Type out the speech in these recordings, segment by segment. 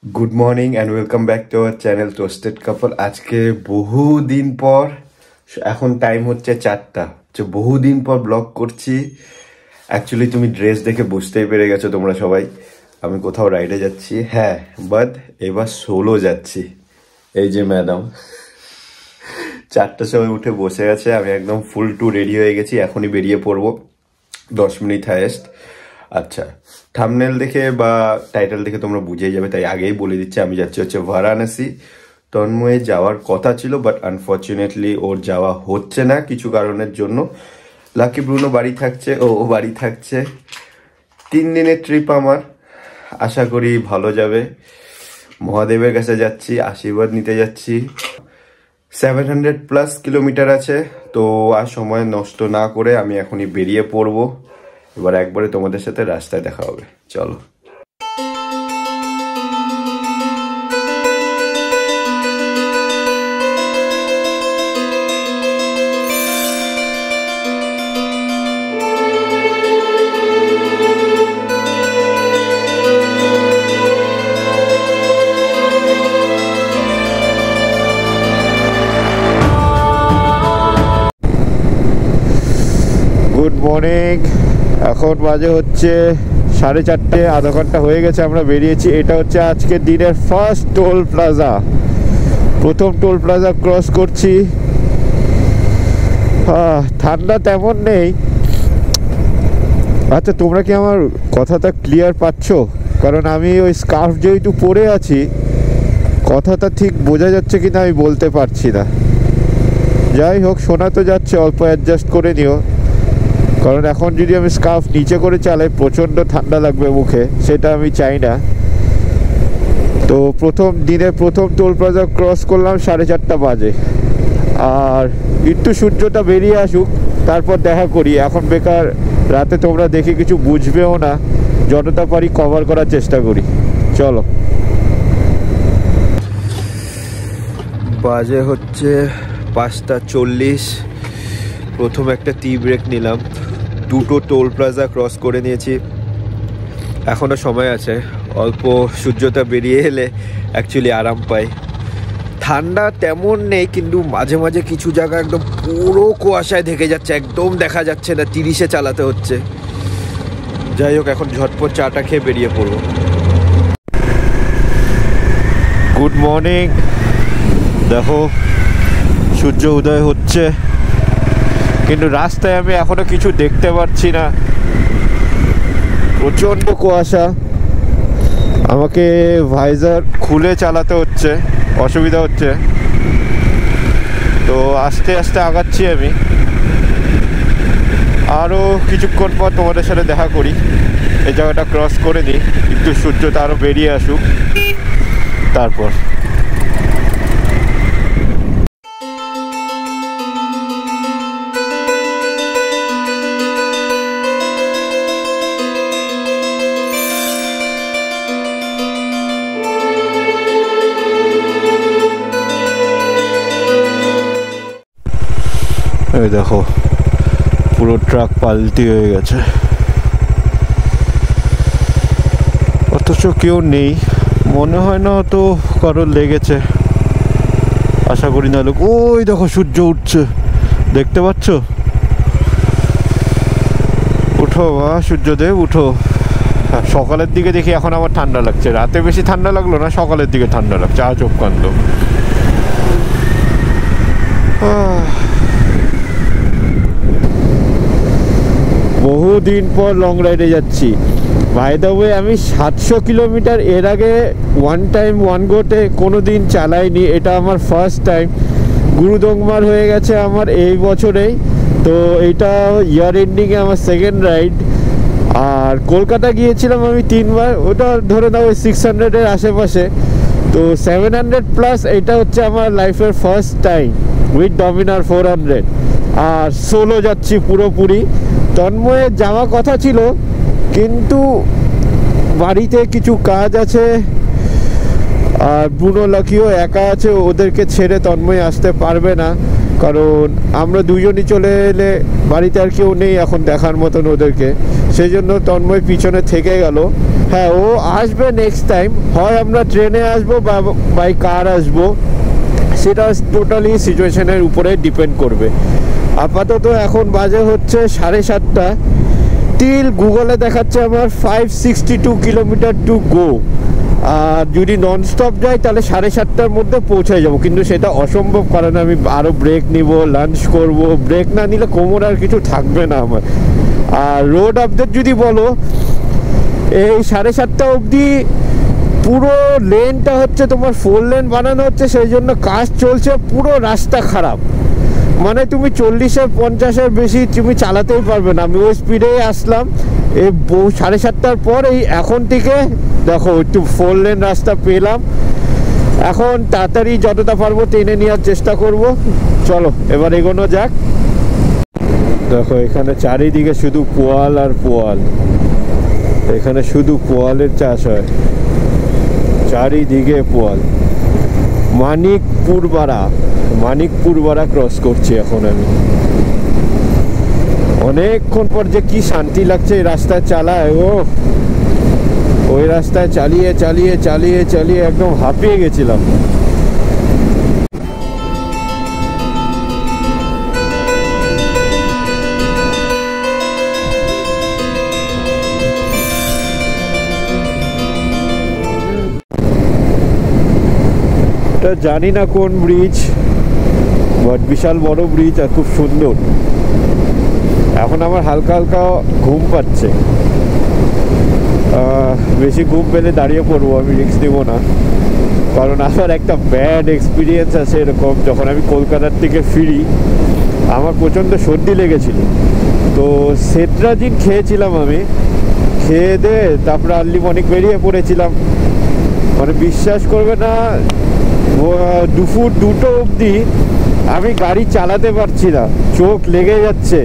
Good morning and welcome back to our channel toasted couple. आज के বহুদিন পর এখন টাইম হচ্ছে 4টা, যে বহুদিন পর ব্লগ করছি। অ্যাকচুয়ালি তুমি ড্রেস দেখে বুঝতেই পেরে গেছো তোমরা সবাই, আমি কোথাও রাইডে যাচ্ছি। হ্যাঁ, বাট এবার সোলো যাচ্ছি। এই যে ম্যাডাম 4টার সময় উঠে বসে গেছে, আমি একদম ফুল টু রেডি হয়ে গেছি, এখনই বেরিয়ে পড়বো 10 মিনিট হায়েস্ট। আচ্ছা, থাম্বনেল দেখে বা টাইটেল দেখে তোমরা বুঝেই যাবে, তাই আগেই বলে দিচ্ছি আমি যাচ্ছি হচ্ছে বারাণসী। তন্ময়ে যাওয়ার কথা ছিল, বাট আনফর্চুনেটলি ওর যাওয়া হচ্ছে না কিছু কারণের জন্য। লাকি ব্রুনো বাড়ি থাকছে, ও বাড়ি থাকছে। 3 দিনের ট্রিপ আমার, আশা করি ভালো যাবে। মহাদেবের কাছে যাচ্ছি, আশীর্বাদ নিতে যাচ্ছি। 700+ কিলোমিটার আছে, তো আর সময় নষ্ট না করে আমি এখনই বেরিয়ে পড়বো। এবার একবারে তোমাদের সাথে রাস্তায় দেখা হবে, চলো। গুড মর্নিং, এখন বাজে হচ্ছে 4:30, আধা ঘন্টা হয়ে গেছে আমরা বেরিয়েছি। এটা হচ্ছে আজকের দিনের ফার্স্ট টোল প্লাজা, প্রথম টোল প্লাজা ক্রস করছি। ঠান্ডা তেমন নেই। আচ্ছা, তোমরা কি আমার কথাটা ক্লিয়ার পাচ্ছ? কারণ আমি ওই স্কার্ফ যেহেতু পরে আছি, কথাটা ঠিক বোঝা যাচ্ছে কিনা আমি বলতে পারছি না। যাই হোক, শোনা তো যাচ্ছে, অল্প অ্যাডজাস্ট করে নিও। কারণ এখন যদি আমি স্কার্ফ নিচে করে চালাই প্রচণ্ড ঠান্ডা লাগবে মুখে, সেটা আমি চাই না। তো প্রথম টোল প্লাজা ক্রস করলাম 4:30 বাজে। আর একটু সূর্যটা বেরিয়ে আসুক, তারপর দেখা করি। এখন বেকার রাতে তোমরা দেখে কিছু বুঝবেও না, যতটা পারি কভার করার চেষ্টা করি। চলো। বাজে হচ্ছে 5:40। প্রথম একটা টি ব্রেক নিলাম, দুটো টোল প্লাজা ক্রস করে নিয়েছি। এখনও সময় আছে, অল্প সূর্যটা বেরিয়ে এলে অ্যাকচুয়ালি আরাম পাই। ঠান্ডা তেমন নেই, কিন্তু মাঝে মাঝে কিছু জায়গা একদম পুরো কুয়াশায় ঢেকে যাচ্ছে, একদম দেখা যাচ্ছে না, 30-এ চালাতে হচ্ছে। যাই হোক, এখন ঝটপট চাটা খেয়ে বেরিয়ে পড়ব। গুড মর্নিং, দেখো সূর্য উদয় হচ্ছে, কিন্তু রাস্তায় আমি এখনো কিছু দেখতে পাচ্ছি না, প্রচণ্ড কুয়াশা। আমাকে ভাইজার খুলে চালাতে হচ্ছে, অসুবিধা হচ্ছে। তো আস্তে আস্তে আগাচ্ছি আমি। আরও কিছুক্ষণ পর তোমাদের সাথে দেখা করি। এই জায়গাটা ক্রস করে নিই, একটু সূর্যটা আরও বেরিয়ে আসুক, তারপর। এই দেখো, পুরো ট্রাক পাল্টি হয়ে গেছে, অথচ কেউ নেই। মনে হয় না তো কারোর লেগেছে, আশা করি না লোক। ওই দেখো সূর্য উঠছে, দেখতে পাচ্ছ? উঠো বা সূর্যদেব উঠো। সকালের দিকে দেখি এখন আমার ঠান্ডা লাগছে, রাতে বেশি ঠান্ডা লাগলো না, সকালের দিকে ঠান্ডা লাগছে, আজব কাণ্ড। বহুদিন পর লং রাইডে যাচ্ছি। বাই দ্য ওয়ে, আমি 700 কিলোমিটার এর আগে ওয়ান গোতে কোনো দিন চালাইনি, এটা আমার ফার্স্ট টাইম। গুরুদংমার হয়ে গেছে আমার এই বছরেই, তো এইটা ইয়ার এন্ডিংয়ে আমার সেকেন্ড রাইড। আর কলকাতা গিয়েছিলাম আমি 3বার, ওটা ধরে নাও ওই 600-এর আশেপাশে। তো 700+, এটা হচ্ছে আমার লাইফের ফার্স্ট টাইম উইথ ডমিনার 400। আর সোলো যাচ্ছি পুরোপুরি। তন্ময়ের যাওয়া কথা ছিল, কিন্তু বাড়িতে কিছু কাজ আছে, আর ব্রুনো লাকিও একা আছে, ওদেরকে ছেড়ে তন্ময় আসতে পারবে না। কারণ আমরা দুজনই চলে এলে বাড়িতে আর কেউ নেই এখন দেখার মতন ওদেরকে, সেই জন্য তন্ময় পিছনে থেকে গেল। হ্যাঁ, ও আসবে নেক্সট টাইম, হয় আমরা ট্রেনে আসবো বা বাই কার আসবো, সেটা টোটালি সিচুয়েশনের উপরে ডিপেন্ড করবে। আপাতত এখন বাজে হচ্ছে 7:30, টিল গুগলে দেখাচ্ছে আমার 562 কিলোমিটার টু গো। আর যদি নন স্টপ যাই তাহলে 7:30টার মধ্যে পৌঁছে যাবো, কিন্তু সেটা অসম্ভব, কারণ আমি আরও ব্রেক নিব, লাঞ্চ করব, ব্রেক না নিলে কোমর আর কিছু থাকবে না আমার। আর রোড আপডেট যদি বলো, এই 7:30 অবধি পুরো লেনটা হচ্ছে তোমার 4 লেন বানানো হচ্ছে, সেই জন্য কাজ চলছে, পুরো রাস্তা খারাপ, মানে তুমি 40-50-এর বেশি তুমি চালাতেই পারবে না। আমি ওই স্পিডেই আসলাম এই 7:30টার পর, এই এখন থেকে দেখো একটু 4 লেন রাস্তা পেলাম। এখন তাড়াতাড়ি যতটা পারবো টেনে নেওয়ার চেষ্টা করব। চলো এবার এগোনো যাক। দেখো এখানে চারিদিকে শুধু পোয়াল আর পোয়াল, এখানে শুধু পোয়ালের চাষ হয়, চারিদিকে পোয়াল। মানিকপুরপাড়া ক্রস করছি এখন আমি। অনেকক্ষণ পর যে কি শান্তি লাগছে এই রাস্তায় চালায়, ওই রাস্তায় চালিয়ে চালিয়ে চালিয়ে চালিয়ে একদম হাঁপিয়ে গেছিলাম। জানি না কোন ব্রিজ, বাট বিশাল বড় ব্রিজ আর খুব সুন্দর। এখন আমার হালকা হালকা ঘুম পাচ্ছে, বেশি ঘুম পেলে দাঁড়িয়ে পড়বো, আমি রিস্ক নেবো না, কারণ আমার একটা ব্যাড এক্সপিরিয়েন্স আছে এরকম। যখন আমি কলকাতার থেকে ফিরি, আমার প্রচণ্ড সর্দি লেগেছিল, তো সেট্রাজিন খেয়েছিলাম আমি, খেয়ে দিয়ে তারপরে আর্লি মর্নিং বেরিয়ে পড়েছিলাম। মানে বিশ্বাস করবে না, দুপুর 2টো অবধি আমি গাড়ি চালাতে পারছি না, চোখ লেগে যাচ্ছে।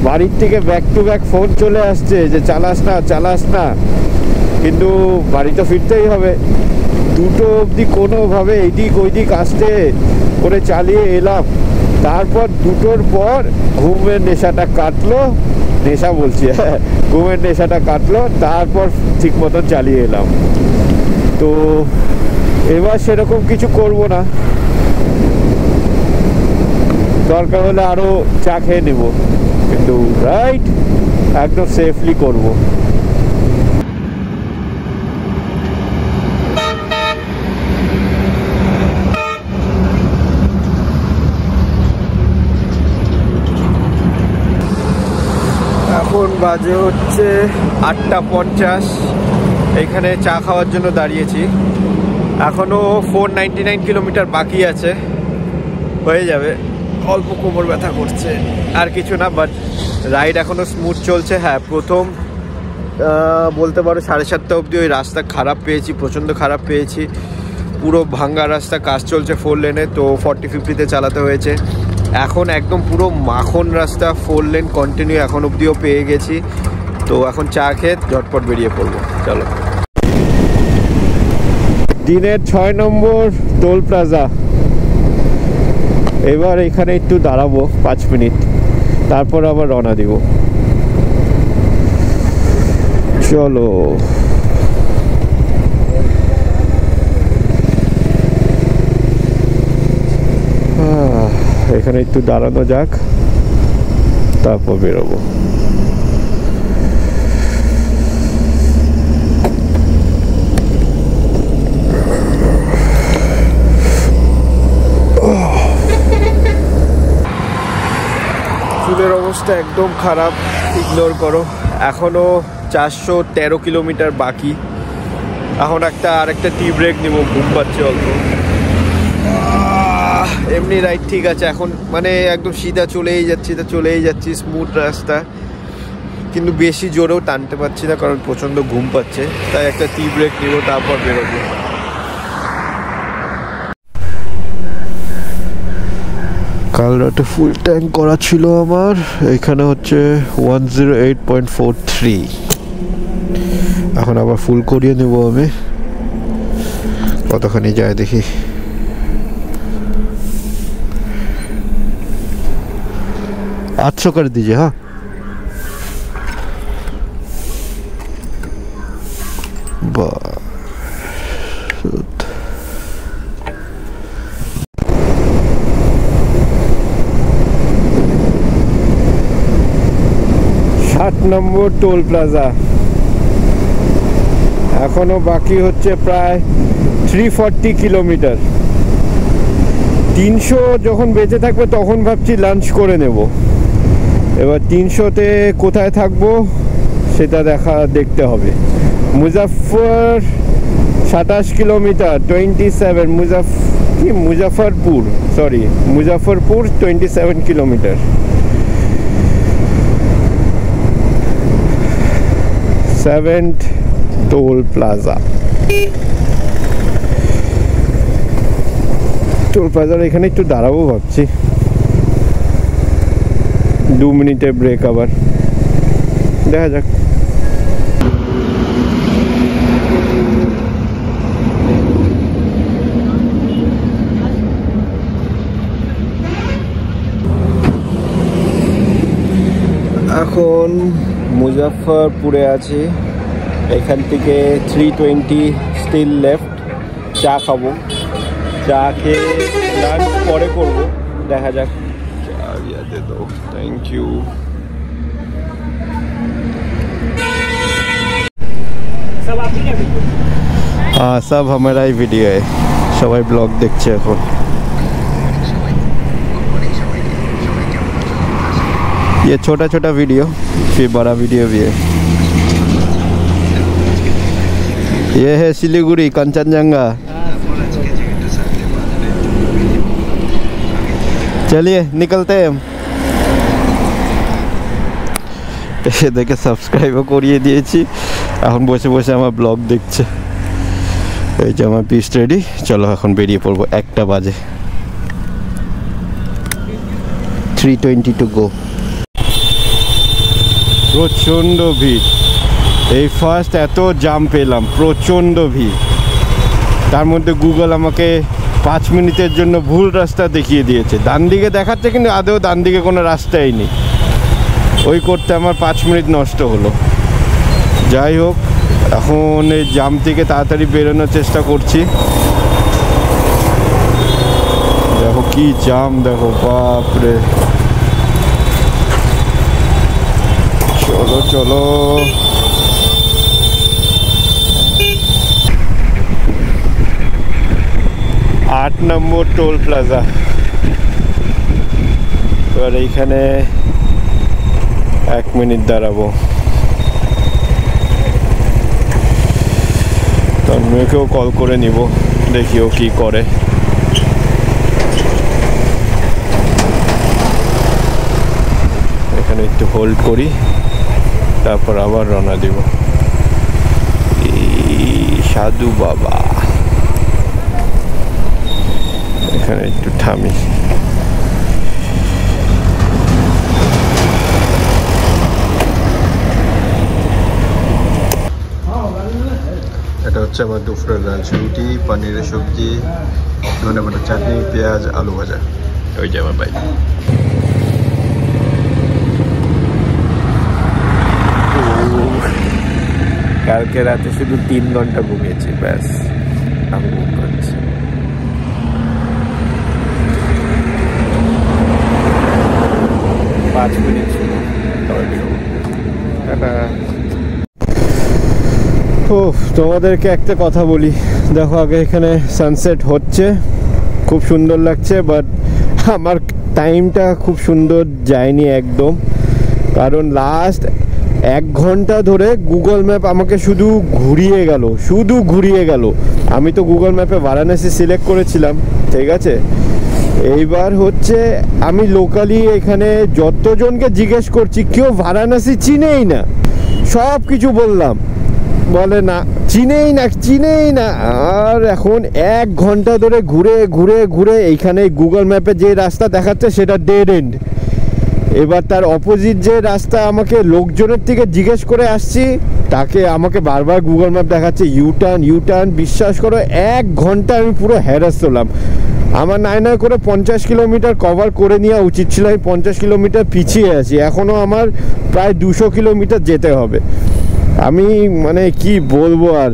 বাড়ির থেকে ব্যাক টু ব্যাক ফোন চলে আসছে যে চালাস না, কিন্তু বাড়ি তো ফিরতেই হবে। 2টো অবধি কোনোভাবে এইদিক ওইদিক আসতে করে চালিয়ে এলাম। তারপর 2টোর পর ঘুমের নেশাটা কাটলো, ঘুমের নেশাটা কাটলো, তারপর ঠিক মতন চালিয়ে এলাম। তো এবার সেরকম কিছু করব না, দরকার হলে আরো চা খেয়ে নেব, কিন্তু রাইট একদম সেফলি করব। এখন বাজে হচ্ছে 8:50, এখানে চা খাওয়ার জন্য দাঁড়িয়েছি। এখনো 499 কিলোমিটার বাকি আছে, হয়ে যাবে। অল্প কোমর ব্যথা করছে, আর কিছু না, বাট রাইড এখনো স্মুথ চলছে। হ্যাঁ, প্রথম বলতে পারো 7:30 অবধি ওই রাস্তা খারাপ পেয়েছি, প্রচণ্ড খারাপ পেয়েছি, পুরো ভাঙ্গা রাস্তা, কাজ চলছে 4 লেনে, তো 40-50-তে চালাতে হয়েছে। এখন একদম পুরো মাখন রাস্তা, 4 লেন কন্টিনিউ এখন অবধিও পেয়ে গেছি। তো এখন চা খেয়ে ঝটপট বেরিয়ে পড়বো। চলো। দিনের 6 নম্বর টোল প্লাজা, এবার এখানে একটু দাঁড়াবো 5 মিনিট, তারপর আবার রওনা দিব। চলো। এখানে একটু দাঁড়ানো যাক, তারপর বেরোবো। চুলের অবস্থা একদম খারাপ, ইগনোর করো। এখনো 413 কিলোমিটার বাকি। এখন আরেকটা টি ব্রেক নিব, ঘুম পাচ্ছে অল্প। এমনি রাইড ঠিক আছে, এখন মানে একদম সিধা চলেই যাচ্ছি, স্মুথ রাস্তা, কিন্তু বেশি জোরেও টানতে পারছি না, কারণ প্রচণ্ড ঘুম পাচ্ছে। তাই একটা টি ব্রেক নিব, তারপর বেরোবো। কাল রাতে ফুল ট্যাঙ্ক করা ছিল আমার, এখানে হচ্ছে 108.43। এখন আবার ফুল করিয়ে নেব আমি, কতখানি যায় দেখি। आठ कर दीजिए। हाँ নম্বর টোল প্লাজা। এখনো বাকি হচ্ছে প্রায় 340 কিলোমিটার। 300 যখন বেঁচে থাকবে তখন ভাবছি লাঞ্চ করে নেব। এবার 300-তে কোথায় থাকবো সেটা দেখতে হবে। Muzaffar 27 kilometre, 27 Muzaffarpur 27 kilometre. 7th toll plaza. Toll প্লাজার এখানে একটু দাঁড়াবো ভাবছি, 2 মিনিটের ব্রেক, আবার দেখা যাক। এখন মুজাফফরপুরে আছি, এখান থেকে 320 স্টিল লেফট। চা খাবো, চা খেয়ে লাঞ্চ পরে করবো, দেখা যাক। दे दो, थैंक यू। हाँ, सब हमारा ही वीडियो है, सबाई ब्लॉग देखছে এখন। ये छोटा छोटा वीडियो, फिर बड़ा वीडियो भी है। ये है सिलीगुड़ी कंचनजंगा। चलिए निकलते हैं हम। দেখে সাবস্ক্রাইবও করিয়ে দিয়েছি, এখন বসে বসে আমার ব্লগ দেখছে। এই যে আমার পিস রেডি, চলো এখন বেরিয়ে পড়বো, 1টা বাজে। 3:20 টু গো। প্রচণ্ড ভিড়, এই ফার্স্ট এত জাম পেলাম, প্রচণ্ড ভিড়। তার মধ্যে গুগল আমাকে 5 মিনিটের জন্য ভুল রাস্তা দেখিয়ে দিয়েছে। ডান দিকে দেখাচ্ছে কিন্তু আদৌ ডান দিকে কোনো রাস্তাই নেই। ওই করতে আমার 5 মিনিট নষ্ট হলো। যাই হোক, এখন এই জাম থেকে তাড়াতাড়ি বেরোনোর চেষ্টা করছি। দেখো কি জাম, দেখো বাপরে। চলো চলো, आठ নম্বর টোল প্লাজা। এবার এইখানে 1 মিনিট দাঁড়াবো। তন্ময়কেও কল করে নিব, দেখি ও কি করে। এখানে একটু হোল্ড করি, তারপর আবার রওনা দিব। সাধু বাবা, এখানে একটু থামি। এটা হচ্ছে আমার দুপুরের লাঞ্চ, রুটি, পনিরের সবজি, ধনে পাতা চাটনি, পেঁয়াজ, আলু ভাজা। ওই যে আমার বাইক। কালকে রাতে শুধু 3 ঘন্টা ঘুমিয়েছি, ব্যাস। আমি ঘুম পাচ্ছি। তোমাদেরকে একটা কথা বলি, দেখো আগে এখানে সানসেট হচ্ছে, খুব সুন্দর লাগছে, বাট আমার টাইমটা খুব সুন্দর যায়নি একদম। কারণ লাস্ট 1 ঘন্টা ধরে গুগল ম্যাপ আমাকে শুধু ঘুরিয়ে গেল। আমি তো গুগল ম্যাপে বারাণসী সিলেক্ট করেছিলাম, ঠিক আছে। এইবার হচ্ছে আমি লোকালি এখানে যতজনকে জিজ্ঞেস করছি, কেউ বারাণসী চিনেই না। সব কিছু বললাম, বলে না চিনেই না। আর এখন 1 ঘন্টা ধরে ঘুরে এইখানে গুগল ম্যাপে যে রাস্তা দেখাচ্ছে সেটা ডেড এন্ড। এবার তার অপোজিট যে রাস্তা আমাকে লোকজনের থেকে জিজ্ঞেস করে আসছি, তাকে আমাকে বারবার গুগল ম্যাপ দেখাচ্ছে ইউটার্ন। বিশ্বাস করো 1 ঘন্টা আমি পুরো হ্যারাস হলাম। আমার নাই করে 50 কিলোমিটার কভার করে নেওয়া উচিত ছিল, আমি 50 কিলোমিটার পিছিয়ে আছি। এখনও আমার প্রায় 200 কিলোমিটার যেতে হবে। আমি মানে কি বলবো, আর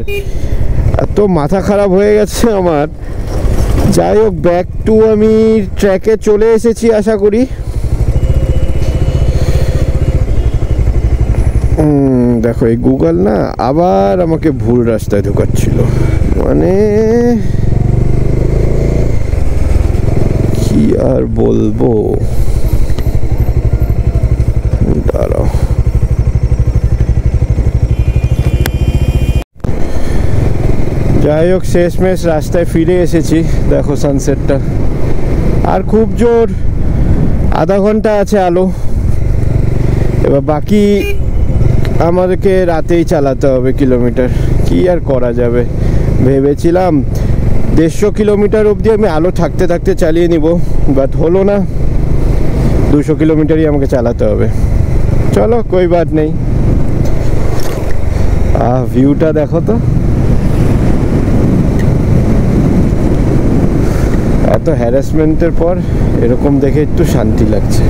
এত মাথা খারাপ হয়ে গেছে আমার। যাই হোক, ব্যাক টু আমি ট্র্যাকে চলে এসেছি আশা করি। দেখো এই গুগল না আবার আমাকে ভুল রাস্তায় ঢোকাচ্ছিল, মানে কি আর বলবো। দাঁড়াও, যাই হোক শেষমেশ রাস্তায় ফিরে এসেছি। দেখো সানসেটটা, আর খুব জোর আধা ঘন্টা আছে আলো। এবার বাকি আমাদেরকে রাতেই চালাতে হবে কিলোমিটার, কি আর করা যাবে। ভেবেছিলাম 150 কিলোমিটার অবধি আমি আলো থাকতে থাকতে চালিয়ে নিব, বাট হলো না, 200 কিলোমিটারই আমাকে চালাতে হবে। চলো কোই বাত নেই। ভিউটা দেখো তো, এত হ্যারাসমেন্টের পর এরকম দেখে একটু শান্তি লাগছে।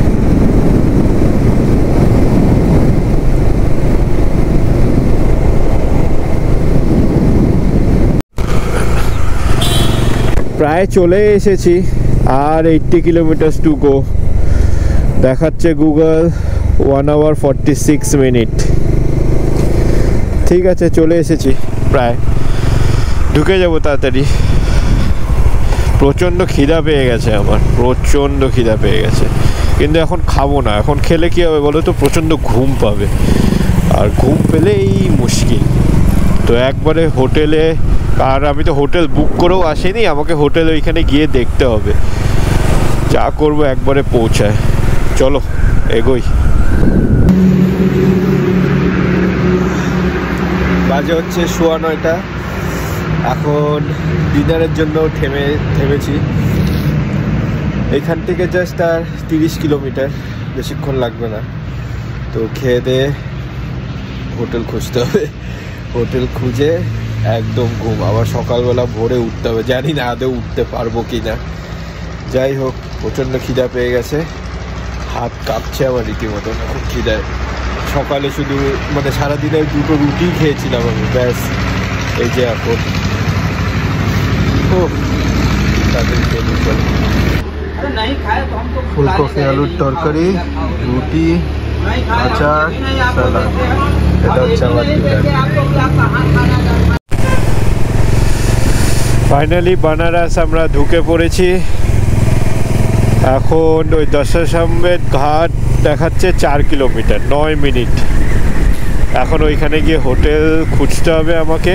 প্রায় চলে এসেছি, আর 80 কিলোমিটার টু গো। দেখাচ্ছে গুগল 1 hour 46 মিনিট। ঠিক আছে, চলে এসেছি, প্রায় ঢুকে যাবো তাড়াতাড়ি। প্রচণ্ড খিদা পেয়ে গেছে আমার, প্রচণ্ড খিদা পেয়ে গেছে, কিন্তু এখন খাবো না। এখন খেলে কী হবে বলো তো, প্রচণ্ড ঘুম পাবে, আর ঘুম পেলেই মুশকিল। তো একবারে হোটেলে, আর আমি তো হোটেল বুক করেও আসিনি, আমাকে হোটেল ওইখানে গিয়ে দেখতে হবে। যা করবো একবারে পৌঁছায়। চলো এগোই। বাজে হচ্ছে 9:15। এখন ডিনারের জন্য থেমেছি। এইখান থেকে জাস্ট আর 30 কিলোমিটার, বেশিক্ষণ লাগবে না। তো খেয়ে দিয়ে হোটেল খুঁজতে হবে, হোটেল খুঁজে একদম ঘুম। আবার সকালবেলা ভোরে উঠতে হবে, জানি না আদৌ উঠতে পারবো কি না। যাই হোক, প্রচণ্ড খিদা পেয়ে গেছে, হাত কাঁপছে আমার রীতিমতো খুব খিদায়। সকালে শুধু মানে সারাদিনের 2টো রুটি খেয়েছিলাম আমি, ব্যাস। এই যে এখন ফুলকপি আলুর তরকারি, রুটি, আচার, সালাদ। এটা হচ্ছে আমার ডিনার। ফাইনালি বানারস আমরা ঢুকে পড়েছি। এখন ওই দশাশ্বমেধ ঘাট দেখাচ্ছে 4 কিলোমিটার 9 মিনিট। এখন ওইখানে গিয়ে হোটেল খুঁজতে হবে আমাকে।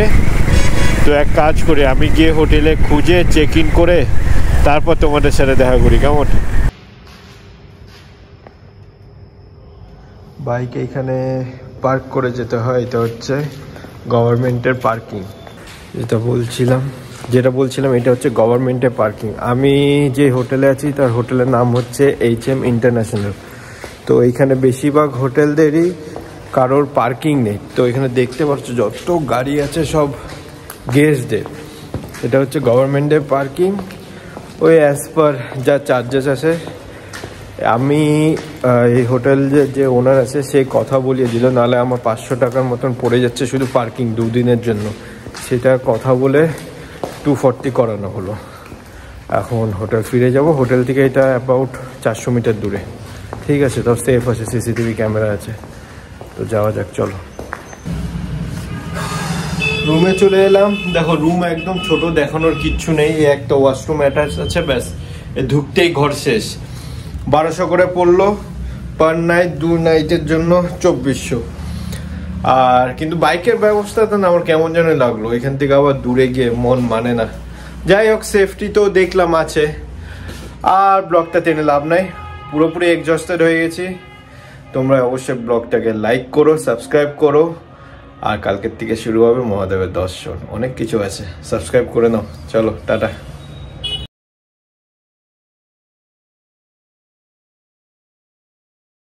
তো এক কাজ করি, আমি গিয়ে হোটেলে খুঁজে চেক ইন করে তারপর তোমাদের সাথে দেখা করি, কেমন? বাইক এইখানে পার্ক করে যেতে হয়। এটা হচ্ছে গভর্নমেন্টের পার্কিং। যেটা বলছিলাম এটা হচ্ছে গভর্নমেন্টের পার্কিং। আমি যে হোটেলে আছি তার হোটেলের নাম হচ্ছে HM ইন্টারন্যাশনাল। তো এইখানে বেশিরভাগ হোটেলদেরই কারোর পার্কিং নেই। তো এখানে দেখতে পাচ্ছ যত গাড়ি আছে সব গেস্টদের। এটা হচ্ছে গভর্নমেন্টের পার্কিং। ওই অ্যাজ পার যা চার্জেস আছে, আমি এই হোটেলের যে ওনার আছে সে কথা বলিয়ে দিল, নাহলে আমার 500 টাকার মতন পড়ে যাচ্ছে শুধু পার্কিং 2 দিনের জন্য। সেটা কথা বলে 240 করানো হলো। এখন হোটেল ফিরে যাব। হোটেল থেকে এটা অ্যাবাউট 400 মিটার দূরে। ঠিক আছে, তো সেফ আছে, সিসিটিভি ক্যামেরা আছে। তো যাওয়া যাক, চলো। রুমে চলে এলাম। দেখো রুম একদম ছোট, দেখানোর কিচ্ছু নেই। একটা ওয়াশরুম অ্যাটাচ আছে, ব্যাস। ঢুকতেই ঘর শেষ। 1200 করে পড়লো পার নাইট, 2 নাইটের জন্য 2400। আর কিন্তু বাইকের ব্যবস্থাটা না আমার কেমন যেন লাগলো, এখান থেকে আবার দূরে গিয়ে মন মানে না। যাই হোক, সেফটি তো দেখলাম আছে। আর ব্লগটা টেনে লাভ নাই, পুরোপুরি এক্সস্টেড হয়ে গেছি। তোমরা অবশ্যই ব্লগটাকে লাইক করো, সাবস্ক্রাইব করো। আর কালকের থেকে শুরু হবে মহাদেবের দর্শন, অনেক কিছু আছে, সাবস্ক্রাইব করে নাও। চলো টাটা।